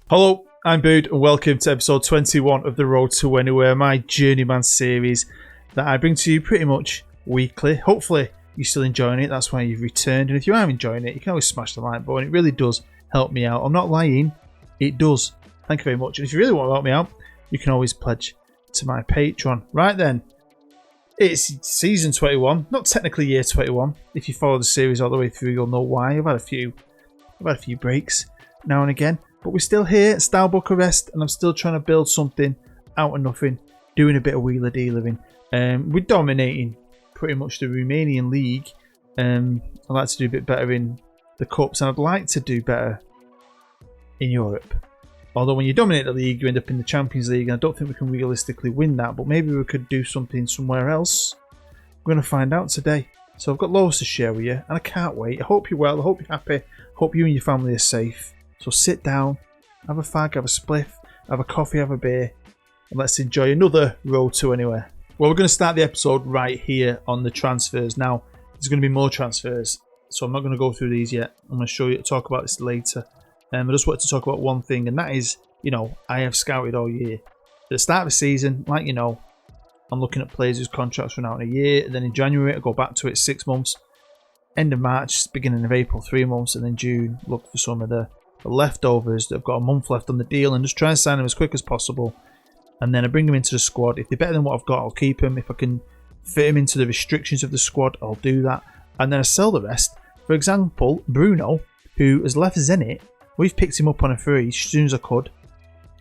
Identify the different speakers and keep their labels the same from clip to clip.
Speaker 1: Hello, I'm Bood and welcome to episode 21 of the Road to Anywhere, my Journeyman series that I bring to you pretty much weekly. Hopefully you're still enjoying it, that's why you've returned, and if you are enjoying it, you can always smash the like button. It really does help me out. I'm not lying, it does. Thank you very much. And if you really want to help me out, you can always pledge to my Patreon. Right then, it's season 21, not technically year 21. If you follow the series all the way through, you'll know why. I've had a few breaks now and again, but we're still here at Style Bucharest, and I'm still trying to build something out of nothing, doing a bit of wheeler dealing. We're dominating pretty much the Romanian league. I'd like to do a bit better in the cups, and I'd like to do better in Europe. Although when you dominate the league, you end up in the Champions League, and I don't think we can realistically win that, but maybe we could do something somewhere else. We're going to find out today. So I've got loads to share with you, and I can't wait. I hope you're well, I hope you're happy, I hope you and your family are safe. So sit down, have a fag, have a spliff, have a coffee, have a beer, and let's enjoy another Road to Anywhere. Well, we're going to start the episode right here on the transfers. Now, there's going to be more transfers, so I'm not going to go through these yet. I'm going to talk about this later. I just wanted to talk about one thing, and that is, I have scouted all year. At the start of the season, like I'm looking at players whose contracts run out in a year, and then in January I go back to it 6 months. End of March, beginning of April, 3 months, and then June, look for some of the leftovers that have got a month left on the deal and just try and sign them as quick as possible. And then I bring them into the squad. If they're better than what I've got, I'll keep them. If I can fit them into the restrictions of the squad, I'll do that. And then I sell the rest. For example, Bruno, who has left Zenit, we've picked him up on a free as soon as I could.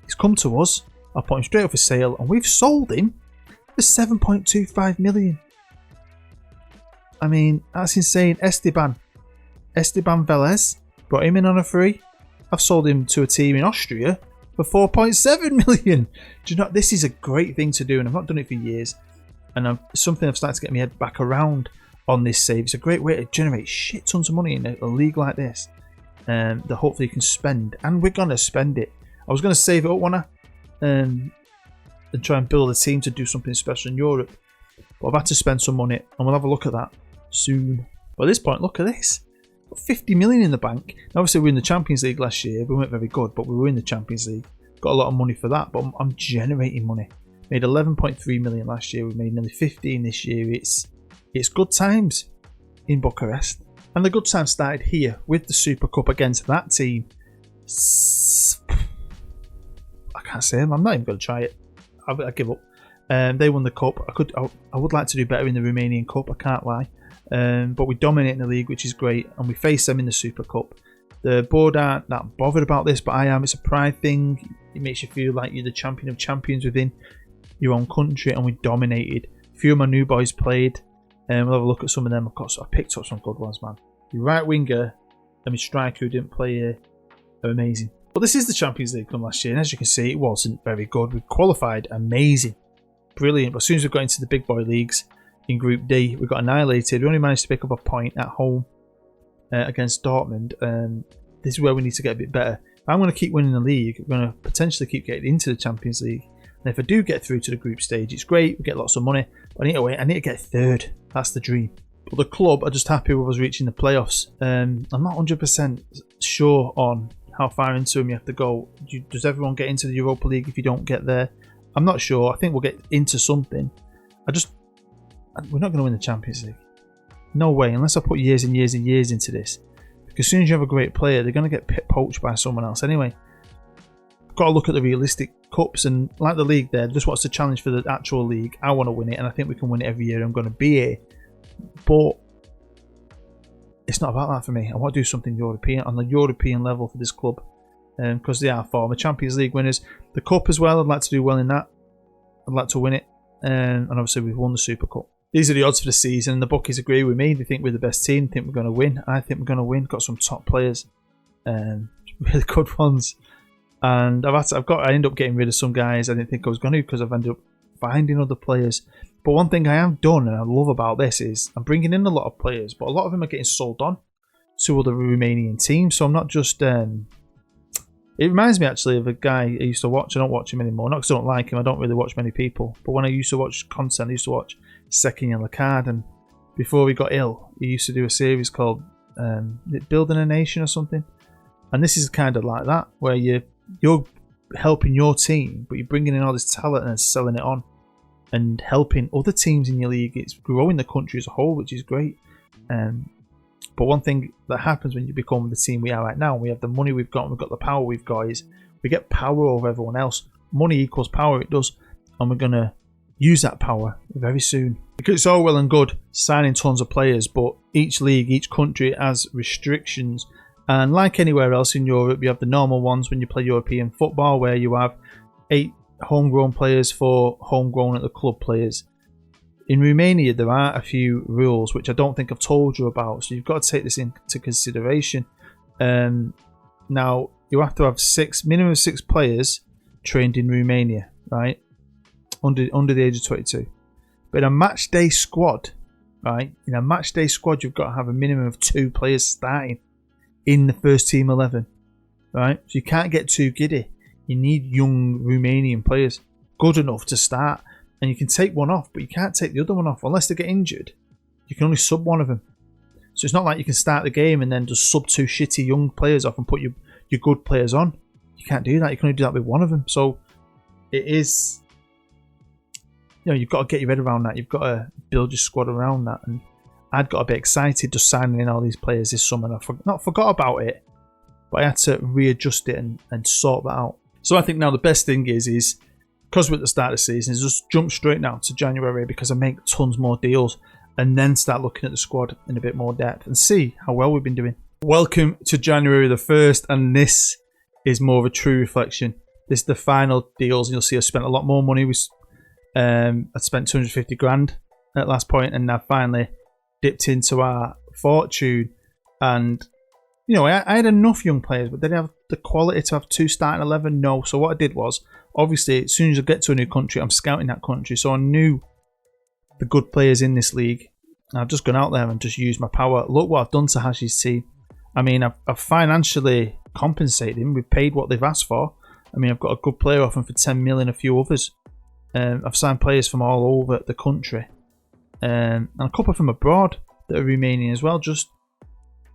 Speaker 1: He's come to us. I put him straight up for sale, and we've sold him for 7.25 million. I mean, that's insane. Esteban Velez, brought him in on a free. I've sold him to a team in Austria for 4.7 million. Do you know, this is a great thing to do, and I've not done it for years. And it's something I've started to get my head back around on this save. It's a great way to generate shit tons of money in a league like this. That hopefully you can spend, and we're going to spend it. I was going to save it up, wasn't I? And try and build a team to do something special in Europe. But I've had to spend some money, and we'll have a look at that soon. But at this point, look at this. 50 million in the bank. Now, obviously, we were in the Champions League last year. We weren't very good, but we were in the Champions League. Got a lot of money for that, but I'm generating money. Made 11.3 million last year. We made nearly 15 this year. It's good times in Bucharest. And the good times started here with the Super Cup against that team. I can't say them. I'm not even going to try it. I give up. They won the cup. I would like to do better in the Romanian Cup. I can't lie. But we dominate in the league, which is great, and we face them in the Super Cup. The board aren't that bothered about this, but I am. It's a pride thing. It makes you feel like you're the champion of champions within your own country, and we dominated. A few of my new boys played, and we'll have a look at some of them. I picked up some good ones, man. The right winger and my striker who didn't play here are amazing. But this is the Champions League from last year, and as you can see, it wasn't very good. We qualified amazing, brilliant, but as soon as we got into the big boy leagues in Group D, we got annihilated. We only managed to pick up a point at home against Dortmund. This is where we need to get a bit better. If I'm going to keep winning the league, we're going to potentially keep getting into the Champions League. And if I do get through to the group stage, it's great. We get lots of money. But I need to get third. That's the dream. But the club are just happy with us reaching the playoffs. I'm not 100% sure on how far into them you have to go. Does everyone get into the Europa League if you don't get there? I'm not sure. I think we'll get into something. We're not going to win the Champions League. No way, unless I put years and years and years into this. Because as soon as you have a great player, they're going to get poached by someone else anyway. I've got to look at the realistic cups, and like the league there, just what's the challenge for the actual league. I want to win it, and I think we can win it every year. I'm going to be here. But it's not about that for me. I want to do something European, on the European level for this club. Because they are former Champions League winners. The Cup as well, I'd like to do well in that. I'd like to win it. And obviously we've won the Super Cup. These are the odds for the season, and the bookies agree with me. They think we're the best team. They think we're going to win. I think we're going to win. Got some top players, really good ones. And I end up getting rid of some guys I didn't think I was going to, because I've ended up finding other players. But one thing I have done, and I love about this, is I'm bringing in a lot of players, but a lot of them are getting sold on to other Romanian teams. So I'm not just... It reminds me actually of a guy I used to watch. I don't watch him anymore. Not because I don't like him. I don't really watch many people. But when I used to watch content, I used to watch Sekin Lakard, and before he got ill, he used to do a series called Building a Nation or something. And this is kind of like that, where you you're helping your team, but you're bringing in all this talent and selling it on and helping other teams in your league. It's growing the country as a whole, which is great. But one thing that happens when you become the team we are right now, and we have the money we've got and we've got the power we've got, is we get power over everyone else. Money equals power, it does. And we're going to use that power very soon. Because it's all well and good signing tons of players, but each league, each country has restrictions. And like anywhere else in Europe, you have the normal ones when you play European football, where you have 8 homegrown players for homegrown at the club players. In Romania, there are a few rules which I don't think I've told you about, so you've got to take this into consideration. Now, you have to have minimum of 6 players trained in Romania, right? Under the age of 22. But in a match day squad, right? In a match day squad, you've got to have a minimum of 2 players starting in the first team 11, right? So you can't get too giddy. You need young Romanian players, good enough to start. And you can take one off, but you can't take the other one off unless they get injured. You can only sub one of them. So it's not like you can start the game and then just sub 2 shitty young players off and put your good players on. You can't do that. You can only do that with one of them. So it is, you've got to get your head around that. You've got to build your squad around that. And I'd got a bit excited just signing in all these players this summer. And I not forgot about it, but I had to readjust it and sort that out. So I think now the best thing is because we're at the start of the season, is just jump straight now to January, because I make tons more deals and then start looking at the squad in a bit more depth and see how well we've been doing. Welcome to January the 1st, and this is more of a true reflection. This is the final deals, and you'll see I spent a lot more money. I spent 250 grand at last point, and I finally dipped into our fortune. And I had enough young players, but did I have the quality to have 2 starting 11? No. So what I did was, obviously, as soon as I get to a new country, I'm scouting that country. So I knew the good players in this league. I've just gone out there and just used my power. Look what I've done to Hash's team. I mean, I've financially compensated him. We've paid what they've asked for. I mean, I've got a good player off him for 10 million, a few others. I've signed players from all over the country. And a couple from abroad that are Romanian as well. Just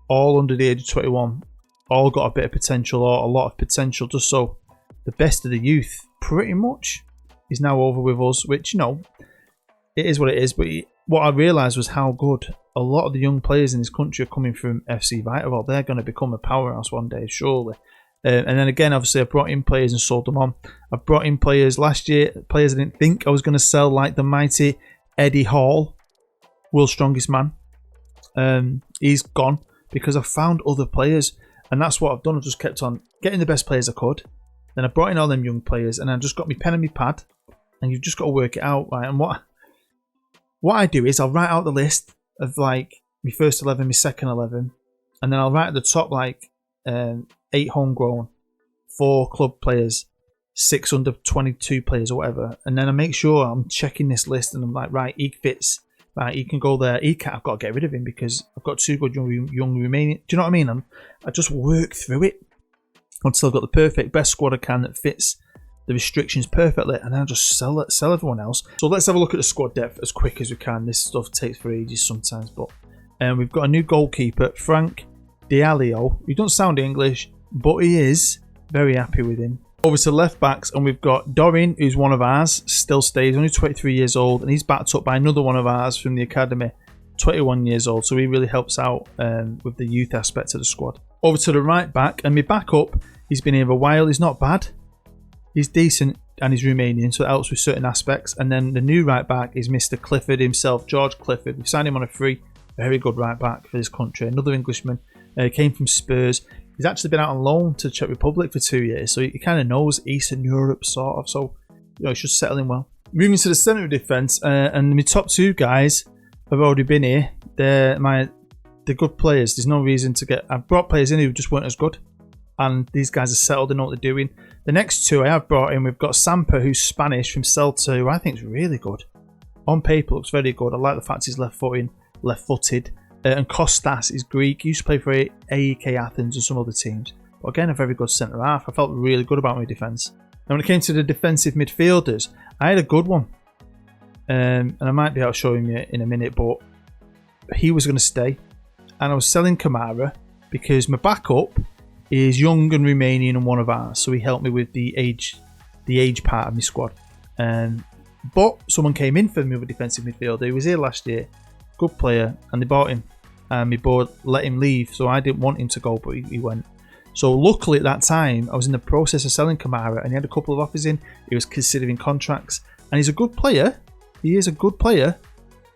Speaker 1: all under the age of 21. All got a bit of potential, or a lot of potential, just so the best of the youth pretty much is now over with us, which, it is what it is. But what I realised was how good a lot of the young players in this country are coming from FC Vita. They're going to become a powerhouse one day, surely. And then again, obviously, I brought in players and sold them on. I've brought in players last year, players I didn't think I was going to sell, like the mighty Eddie Hall, world's strongest man. He's gone because I found other players. And that's what I've done. I've just kept on getting the best players I could. Then I brought in all them young players, and I just got my pen and my pad, and you've just got to work it out, right? And what I do is I'll write out the list of like my first 11, my second 11, and then I'll write at the top like 8 homegrown, 4 club players, 6 under 22 players or whatever, and then I make sure I'm checking this list, and I'm like, right, he fits. Right, he can go there. He can't. I've got to get rid of him because I've got 2 good young Romanian. Do you know what I mean? I just work through it until I've got the perfect best squad I can that fits the restrictions perfectly, and then I'll just sell everyone else. So let's have a look at the squad depth as quick as we can. This stuff takes for ages sometimes, but we've got a new goalkeeper, Frank Diallo. He doesn't sound English, but he is. Very happy with him. Over to left backs, and we've got Dorin, who's one of ours, still stays, only 23 years old, and he's backed up by another one of ours from the academy, 21 years old, so he really helps out with the youth aspect of the squad. Over to the right back, and my backup, he's been here a while, he's not bad, he's decent, and he's Romanian, so it helps with certain aspects. And then the new right back is Mr. Clifford himself, George Clifford. We've signed him on a free, very good right back for this country, another Englishman, came from Spurs. He's actually been out on loan to the Czech Republic for 2 years, so he kind of knows Eastern Europe, sort of. So, he should settle in well. Moving to the centre of defence, and my top 2 guys have already been here. They're good players. There's no reason to get. I've brought players in who just weren't as good, and these guys are settled. They know what they're doing. The next 2 I have brought in, we've got Samper, who's Spanish from Celta, who I think is really good. On paper, looks very good. I like the fact he's left-footed. And Kostas is Greek. He used to play for AEK Athens and some other teams. But again, a very good centre-half. I felt really good about my defence. And when it came to the defensive midfielders, I had a good one. And I might be able to show him you in a minute, but he was going to stay. And I was selling Kamara because my backup He is young and Romanian and one of ours, so he helped me with the age part of my squad. But someone came in for me with a defensive midfielder. He was here last year, good player, and they bought him. And my board let him leave, so I didn't want him to go, but he went. So luckily at that time, I was in the process of selling Kamara, and he had a couple of offers in. He was considering contracts, and he's a good player. He is a good player,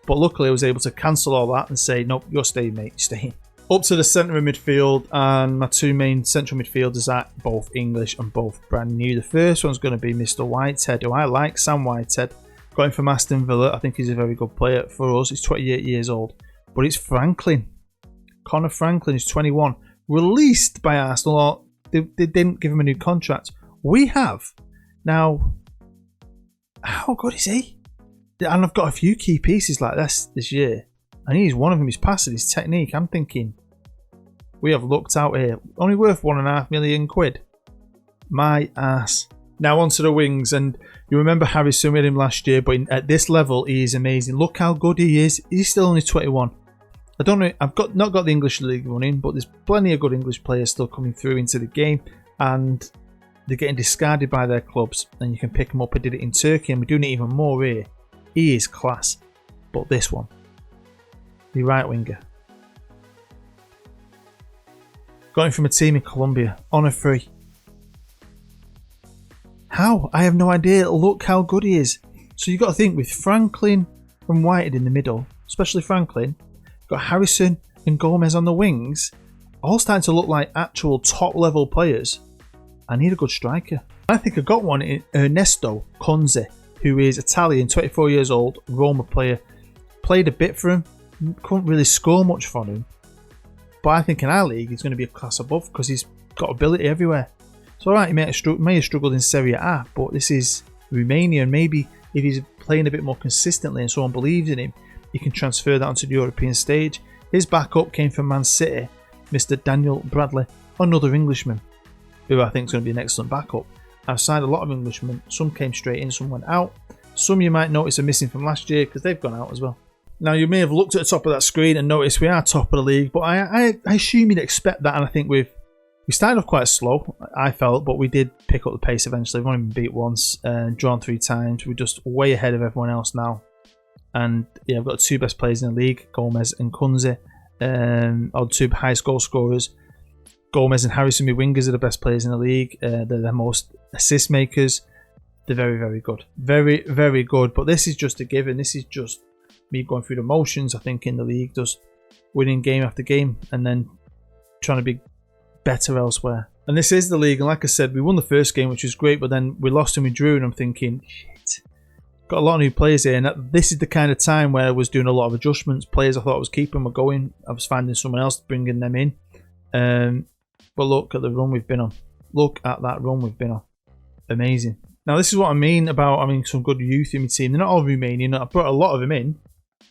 Speaker 1: but luckily I was able to cancel all that and say, nope, you're staying, mate, you're staying. Up to the centre of midfield, and my two main central midfielders are both English and both brand new. The first one's going to be Mr. Whitehead, who I like, Sam Whitehead. Got him from Aston Villa. I think he's a very good player for us. He's 28 years old. But it's Franklin. Connor Franklin is 21. Released by Arsenal. Or they didn't give him a new contract. We have. Now, how good is he? And I've got a few key pieces like this year. And he's one of them. His passing, his technique. I'm thinking, we have looked out here. Only worth £1.5 million. My ass. Now onto the wings, and you remember Harrison with him last year, but at this level he is amazing. Look how good he is. He's still only 21. I don't know. I've not got the English league running, but there's plenty of good English players still coming through into the game, and they're getting discarded by their clubs, and you can pick them up. I did it in Turkey, and we're doing it even more here. He is class, but this one. The right winger. Got him from a team in Colombia on a free. How? I have no idea. Look how good he is. So you've got to think with Franklin and Whitehead in the middle, especially Franklin, got Harrison and Gomez on the wings, all starting to look like actual top level players. I need a good striker. I think I got one in Ernesto Conze, who is Italian, 24 years old, Roma player. Played a bit for him. Couldn't really score much for him, but I think in our league he's going to be a class above because he's got ability everywhere. It's alright, he may have struggled in Serie A, but this is Romania, and maybe if he's playing a bit more consistently and someone believes in him, he can transfer that onto the European stage. His backup came from Man City, Mr. Daniel Bradley, another Englishman, who I think is going to be an excellent backup. I've signed a lot of Englishmen, some came straight in, some went out. Some you might notice are missing from last year because they've gone out as well. Now, you may have looked at the top of that screen and noticed we are top of the league, but I assume you'd expect that, and I think we started off quite slow, I felt, but we did pick up the pace eventually. We've only been beat once, drawn 3 times. We're just way ahead of everyone else now. And yeah, I've got the 2 best players in the league, Gomez and Kunze, are the 2 highest goal scorers. Gomez and Harrison, my wingers, are the best players in the league. They're the most assist makers. They're very, very good. Very, very good. But this is just a given. This is just me going through the motions, I think, in the league, just winning game after game and then trying to be better elsewhere. And this is the league, and like I said, we won the first game, which was great, but then we lost and we drew, and I'm thinking, shit, got a lot of new players here, and this is the kind of time where I was doing a lot of adjustments. Players I thought I was keeping were going, I was finding someone else, bringing them in. But look at the run we've been on. Look at that run we've been on. Amazing. Now this is what I mean about having some good youth in my team. They're not all Romanian. I brought a lot of them in,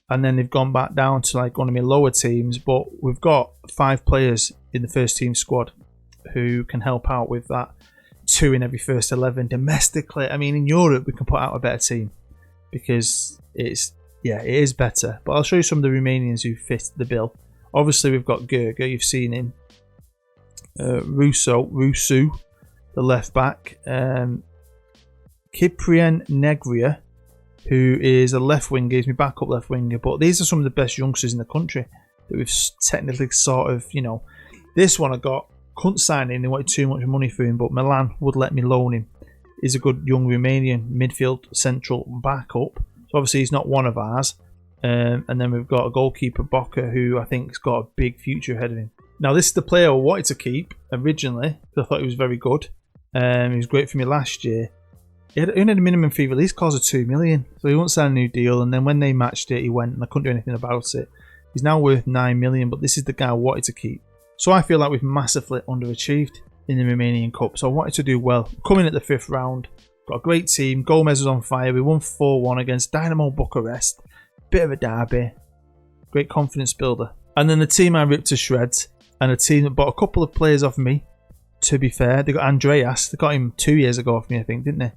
Speaker 1: and then they've gone back down to like one of my lower teams, but we've got 5 players in the first team squad who can help out with that. 2 in every first 11 domestically. I mean, in Europe we can put out a better team because it is better. But I'll show you some of the Romanians who fit the bill. Obviously we've got Gerger, you've seen him. Rusu, the left back. Cyprian Negria, who is a left winger, he's my backup left winger. But these are some of the best youngsters in the country that we've technically sort of, this one I got, couldn't sign him, they wanted too much money for him, but Milan would let me loan him. He's a good young Romanian midfield central backup. So obviously he's not one of ours. And then we've got a goalkeeper, Boca, who I think's got a big future ahead of him. Now this is the player I wanted to keep originally, because I thought he was very good. He was great for me last year. He had a minimum fee release clause of 2 million, so he wouldn't sign a new deal, and then when they matched it, he went, and I couldn't do anything about it. He's now worth 9 million, but this is the guy I wanted to keep. So I feel like we've massively underachieved in the Romanian Cup, so I wanted to do well. Coming at the 5th round, got a great team, Gomez was on fire, we won 4-1 against Dynamo Bucharest, bit of a derby, great confidence builder. And then the team I ripped to shreds, and a team that bought a couple of players off me, to be fair. They got Andreas, they got him 2 years ago off me, I think, didn't they?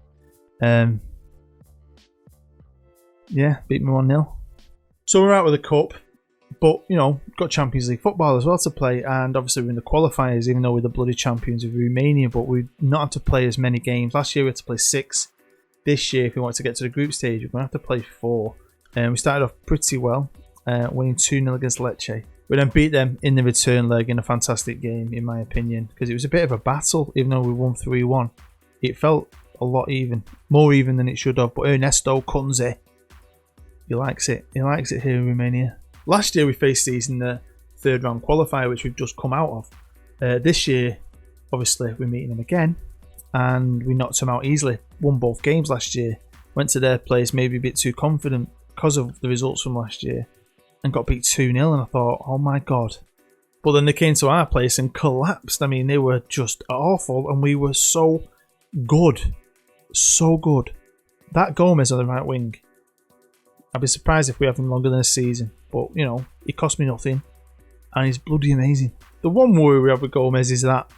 Speaker 1: Yeah, beat me 1-0. So we're out with the cup. But, you know, got Champions League football as well to play, and obviously we're in the qualifiers, even though we're the bloody champions of Romania, but we've not had to play as many games. Last year we had to play 6. This year, if we want to get to the group stage, we're going to have to play 4. And we started off pretty well, winning 2-0 against Lecce. We then beat them in the return leg in a fantastic game, in my opinion, because it was a bit of a battle, even though we won 3-1. It felt a lot even, more even than it should have, but Ernesto Kunze, he likes it. He likes it here in Romania. Last year we faced these in the 3rd round qualifier, which we've just come out of. This year, obviously, we're meeting them again, and we knocked them out easily. Won both games last year. Went to their place maybe a bit too confident because of the results from last year, and got beat 2-0, and I thought, oh my god. But then they came to our place and collapsed. I mean, they were just awful, and we were so good. So good. That Gomez on the right wing, I'd be surprised if we have him longer than a season. But, you know, he cost me nothing, and he's bloody amazing. The one worry we have with Gomez is that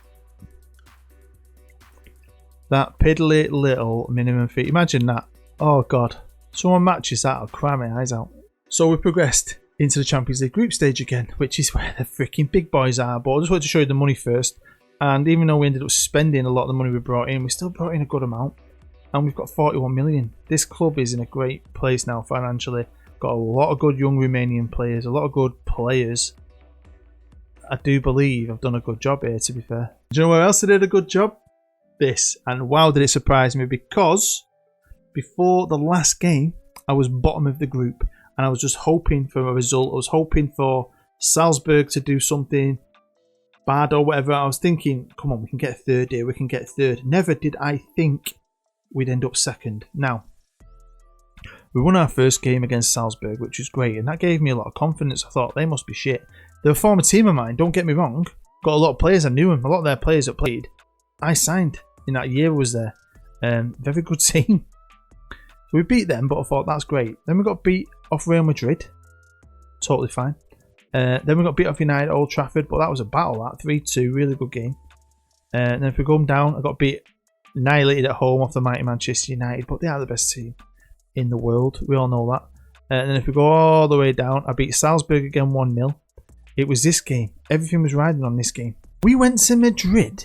Speaker 1: piddly little minimum fee. Imagine that. Oh god. Someone matches that, I'll cry my eyes out. So we progressed into the Champions League group stage again, which is where the freaking big boys are. But I just wanted to show you the money first. And even though we ended up spending a lot of the money we brought in, we still brought in a good amount. And we've got 41 million. This club is in a great place now financially. Got a lot of good young Romanian players, a lot of good players. I do believe I've done a good job here, to be fair. Do you know where else I did a good job? This. And wow, did it surprise me, because before the last game, I was bottom of the group. And I was just hoping for a result. I was hoping for Salzburg to do something bad or whatever. I was thinking, come on, we can get 3rd here, we can get 3rd. Never did I think we'd end up 2nd. Now, we won our first game against Salzburg, which was great, and that gave me a lot of confidence. I thought, they must be shit. They're a former team of mine, don't get me wrong. Got a lot of players, I knew them. A lot of their players that played, I signed in that year I was there. Very good team. So we beat them, but I thought, that's great. Then we got beat off Real Madrid. Totally fine. Then we got beat off United at Old Trafford, but that was a battle, that. 3-2, really good game. And then if we go down, I got beat, annihilated at home off the mighty Manchester United, but they are the best team in the world. We all know that. And then if we go all the way down, I beat Salzburg again 1-0. It was this game. Everything was riding on this game. We went to Madrid,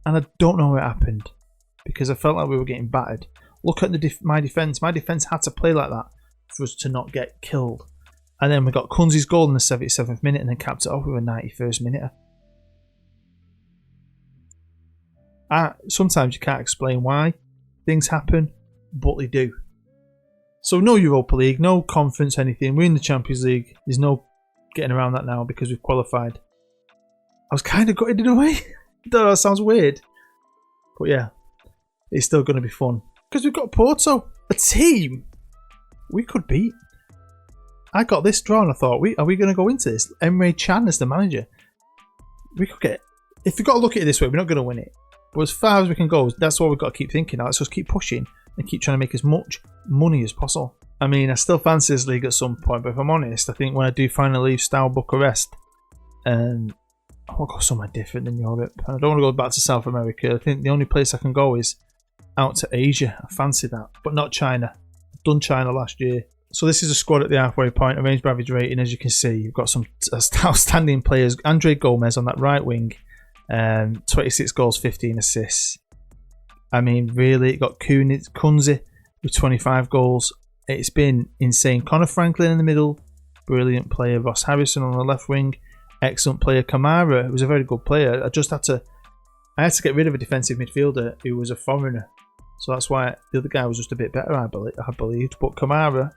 Speaker 1: and I don't know what happened, because I felt like we were getting battered. Look at my defence. My defence had to play like that for us to not get killed. And then we got Kunzi's goal in the 77th minute, and then capped it off with a 91st minute. Sometimes you can't explain why things happen, but they do. So no Europa League, no conference, anything. We're in the Champions League. There's no getting around that now because we've qualified. I was kind of gutted in a way. I don't know, that sounds weird. But yeah, it's still going to be fun. Because we've got Porto, a team we could beat. I got this draw and I thought, are we going to go into this? Emre Can as the manager. We could get... If you've got to look at it this way, we're not going to win it. But as far as we can go, that's what we've got to keep thinking now. Let's just keep pushing and keep trying to make as much money as possible. I mean, I still fancy this league at some point, but if I'm honest, I think when I do finally leave Style Bucharest, I want to go somewhere different than Europe. I don't want to go back to South America. I think the only place I can go is out to Asia. I fancy that, but not China. I've done China last year. So this is a squad at the halfway point, arranged by average rating. As you can see, you've got some outstanding players. Andre Gomez on that right wing, 26 goals, 15 assists. I mean, really, you got Kunze with 25 goals. It's been insane. Connor Franklin in the middle, brilliant player. Ross Harrison on the left wing, excellent player. Kamara, who was a very good player. I had to get rid of a defensive midfielder who was a foreigner. So that's why the other guy was just a bit better, I believed. But Kamara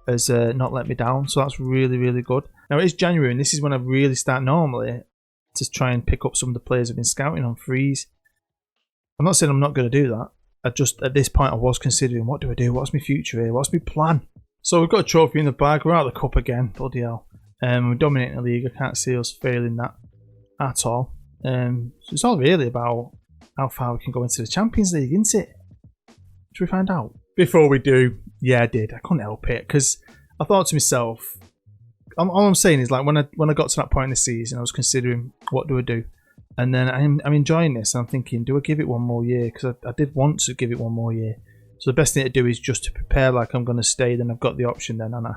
Speaker 1: has not let me down, so that's really, really good. Now it is January, and this is when I really start normally to try and pick up some of the players I've been scouting on freeze. I'm not saying I'm not going to do that. At this point I was considering, what do I do? What's my future here? What's my plan? So we've got a trophy in the bag. We're out of the cup again. Bloody hell. We're dominating the league. I can't see us failing that at all. So it's all really about how far we can go into the Champions League, isn't it? Should we find out? Before we do, yeah, I did. I couldn't help it because I thought to myself, all I'm saying is, like, when I got to that point in the season, I was considering, what do I do? And then I'm enjoying this, and I'm thinking, do I give it one more year? Because I did want to give it one more year. So the best thing to do is just to prepare like I'm going to stay. Then I've got the option then, and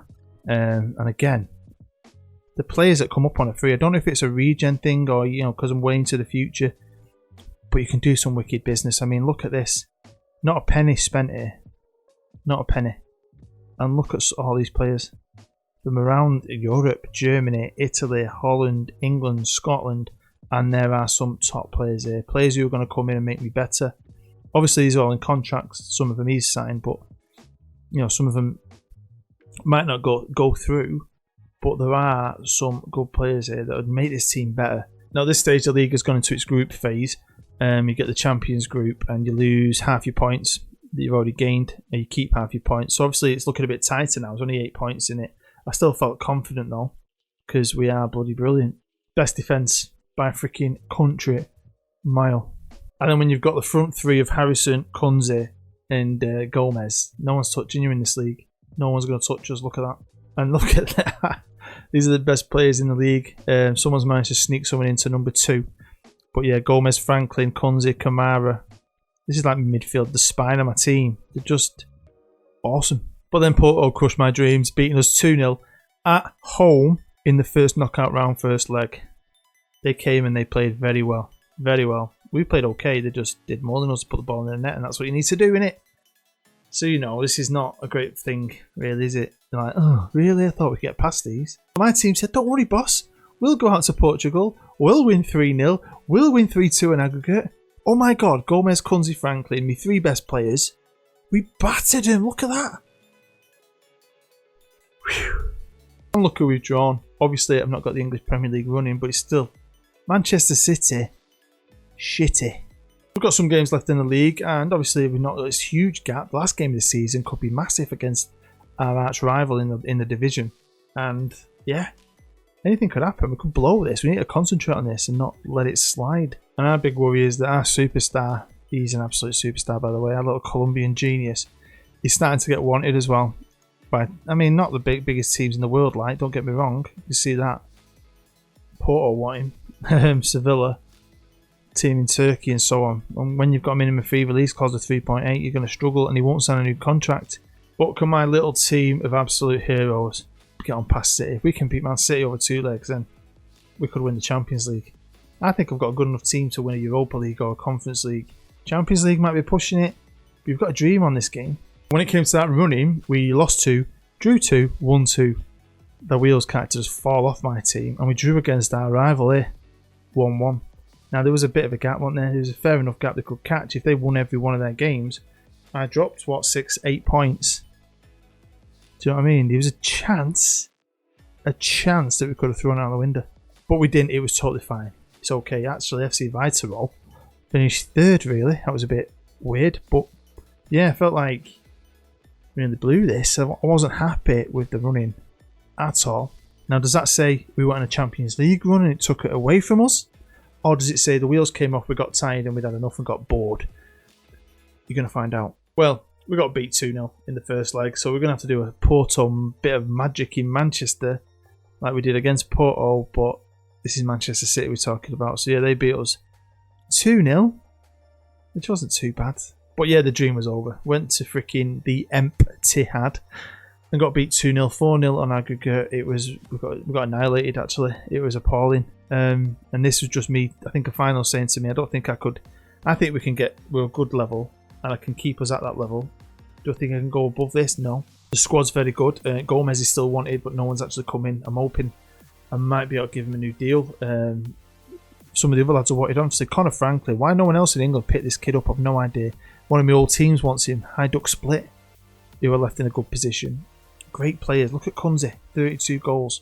Speaker 1: And again, the players that come up on a free, I don't know if it's a regen thing or, you know, because I'm way into the future, but you can do some wicked business. I mean, look at this. Not a penny spent here. Not a penny. And look at all these players from around Europe, Germany, Italy, Holland, England, Scotland, and there are some top players here. Players who are going to come in and make me better. Obviously, these are all in contracts. Some of them he's signed, but you know, some of them might not go through. But there are some good players here that would make this team better. Now, at this stage, the league has gone into its group phase. You get the Champions Group, and you lose half your points that you've already gained, and you keep half your points. So obviously, it's looking a bit tighter now. There's only 8 points in it. I still felt confident though, because we are bloody brilliant. Best defence by a freaking country mile. And then when you've got the front three of Harrison, Kunze, and Gomez, no one's touching you in this league. No one's going to touch us. Look at that. And look at that. These are the best players in the league. Someone's managed to sneak someone into number 2. But yeah, Gomez, Franklin, Kunze, Kamara. This is like midfield, the spine of my team. They're just awesome. But then Porto crushed my dreams, beating us 2-0 at home in the first knockout round, first leg. They came and they played very well. Very well. We played okay, they just did more than us to put the ball in the net, and that's what you need to do, innit? So, you know, this is not a great thing, really, is it? They're like, oh, really? I thought we'd get past these. My team said, don't worry, boss. We'll go out to Portugal. We'll win 3-0. We'll win 3-2 in aggregate. Oh my God, Gomez, Kunze, Franklin, my 3 best players. We battered them. Look at that. Whew. And look who we've drawn. Obviously, I've not got the English Premier League running, but it's still Manchester City. Shitty. We've got some games left in the league, and obviously we've not got this huge gap. The last game of the season could be massive against our arch rival in the division. And yeah, anything could happen. We could blow this. We need to concentrate on this and not let it slide. And our big worry is that our superstar, he's an absolute superstar by the way, our little Colombian genius, he's starting to get wanted as well. By, I mean, not the biggest teams in the world, like, don't get me wrong. You see that. Porto want him. Sevilla, team in Turkey and so on. And when you've got a minimum fee release clause of 3.8, you're going to struggle and he won't sign a new contract. But can my little team of absolute heroes get on past City? If we can beat Man City over 2 legs, then we could win the Champions League. I think I've got a good enough team to win a Europa League or a Conference League. Champions League might be pushing it, but you've got a dream on this game. When it came to that running, we lost 2, drew 2, won 2. The wheels can't just fall off my team, and we drew against our rival here, 1-1. Now there was a bit of a gap, wasn't there? There was a fair enough gap they could catch if they won every one of their games. I dropped, what, 6-8 points. Do you know what I mean? There was a chance that we could have thrown out the window. But we didn't, it was totally fine. It's okay, actually, FC Viterol finished 3rd, really. That was a bit weird, but yeah, I felt like we really blew this. I wasn't happy with the running at all. Now, does that say we went on a Champions League run and it took it away from us? Or does it say the wheels came off, we got tired and we'd had enough and got bored? You're going to find out. Well, we got beat 2-0 in the first leg, so we're going to have to do a Porto bit of magic in Manchester like we did against Porto, but this is Manchester City we're talking about. So yeah, they beat us 2-0, which wasn't too bad. But yeah, the dream was over. Went to freaking the Etihad and got beat 2-0, 4-0 on aggregate. We got annihilated actually. It was appalling. And this was just me, I think a final saying to me, I think we can we're a good level and I can keep us at that level. Do I think I can go above this? No. The squad's very good. Gomez is still wanted, but no one's actually come in. I'm hoping I might be able to give him a new deal. Some of the other lads are wanted. Honestly, Connor Franklin. Why no one else in England picked this kid up, I've no idea. One of my old teams wants him. High Duck Split. They were left in a good position. Great players. Look at Kunze. 32 goals.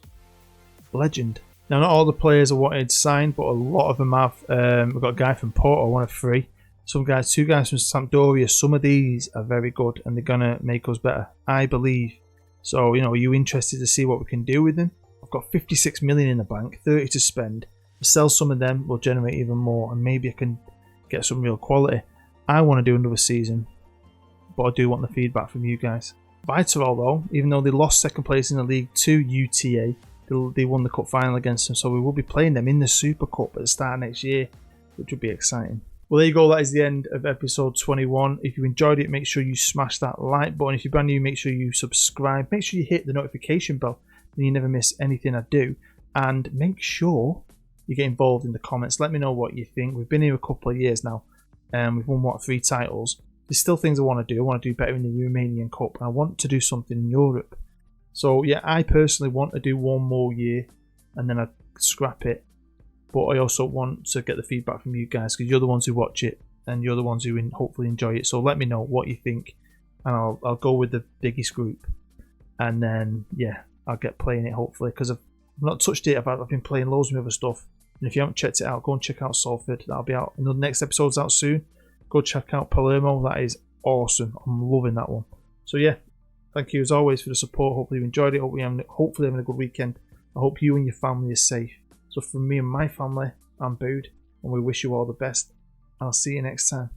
Speaker 1: Legend. Now, not all the players are wanted signed, but a lot of them have. We've got a guy from Porto, 1 of 3. Two guys from Sampdoria. Some of these are very good and they're going to make us better, I believe. So, you know, are you interested to see what we can do with them? I've got 56 million in the bank, 30 to spend. Sell some of them, will generate even more, and maybe I can get some real quality. I want to do another season, but I do want the feedback from you guys. Viterol, though, even though they lost 2nd place in the league to UTA, they won the cup final against them, so we will be playing them in the Super Cup at the start of next year, which would be exciting. Well, there you go. That is the end of episode 21. If you enjoyed it, make sure you smash that like button. If you're brand new, make sure you subscribe. Make sure you hit the notification bell so you never miss anything I do. And make sure you get involved in the comments. Let me know what you think. We've been here a couple of years now, and we've won, 3 titles. There's still things I want to do. I want to do better in the Romanian Cup. I want to do something in Europe. So, yeah, I personally want to do one more year, and then I'd scrap it. But I also want to get the feedback from you guys, because you're the ones who watch it, and you're the ones who hopefully enjoy it. So let me know what you think, and I'll go with the biggest group. And then, yeah, I'll get playing it, hopefully, because I've not touched it. I've been playing loads of other stuff. And if you haven't checked it out, go and check out Salford. That'll be out. And the next episode's out soon. Go check out Palermo. That is awesome. I'm loving that one. So yeah, thank you as always for the support. Hopefully you enjoyed it. Hopefully having a good weekend. I hope you and your family are safe. So from me and my family, I'm Bood, and we wish you all the best. I'll see you next time.